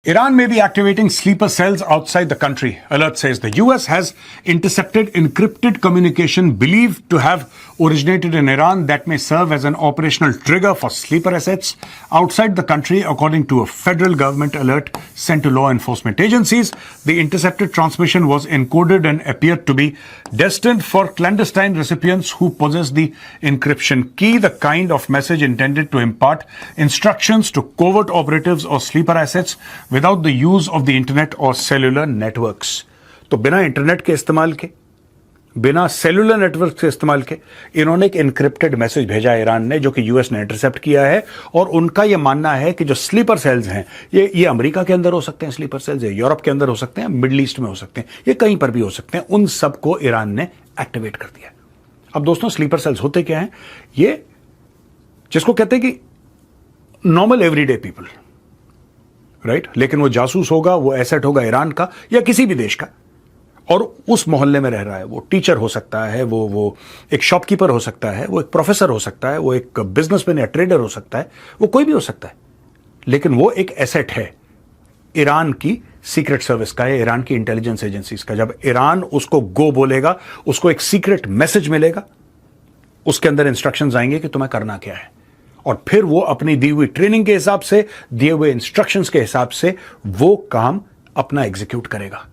Iran may be activating sleeper cells outside the country. Alert says the US has intercepted encrypted communication believed to have originated in Iran that may serve as an operational trigger for sleeper assets outside the country, according to a federal government alert sent to law enforcement agencies. The intercepted transmission was encoded and appeared to be destined for clandestine recipients who possess the encryption key, the kind of message intended to impart instructions to covert operatives or sleeper assets without the use of the internet or cellular networks. तो बिना internet के इस्तेमाल के, बिना cellular network के इस्तेमाल के इन्होंने एक एनक्रिप्टेड मैसेज भेजा ईरान ने, जो कि यूएस ने इंटरसेप्ट किया है। और उनका यह मानना है कि जो स्लीपर सेल्स हैं ये अमेरिका के अंदर हो सकते हैं, स्लीपर सेल्स ये यूरोप के अंदर हो सकते हैं, मिडिल ईस्ट में हो सकते हैं, ये कहीं पर भी हो सकते हैं। उन सबको ईरान ने एक्टिवेट कर दिया। अब दोस्तों, स्लीपर सेल्स होते क्या हैं? ये जिसको कहते हैं कि नॉर्मल एवरीडे पीपल, राइट? लेकिन वो जासूस होगा, वो एसेट होगा ईरान का या किसी भी देश का, और उस मोहल्ले में रह रहा है। वो टीचर हो सकता है, वो एक शॉपकीपर हो सकता है, वो एक प्रोफेसर हो सकता है, वो एक बिजनेसमैन या ट्रेडर हो सकता है, वो कोई भी हो सकता है। लेकिन वो एक एसेट है ईरान की सीक्रेट सर्विस का, है ईरान की इंटेलिजेंस एजेंसीज का। जब ईरान उसको गो बोलेगा, उसको एक सीक्रेट मैसेज मिलेगा, उसके अंदर इंस्ट्रक्शंस आएंगे कि तुम्हें करना क्या है, और फिर वो अपनी दी हुई ट्रेनिंग के हिसाब से, दिए हुए इंस्ट्रक्शंस के हिसाब से वो काम अपना एग्जीक्यूट करेगा।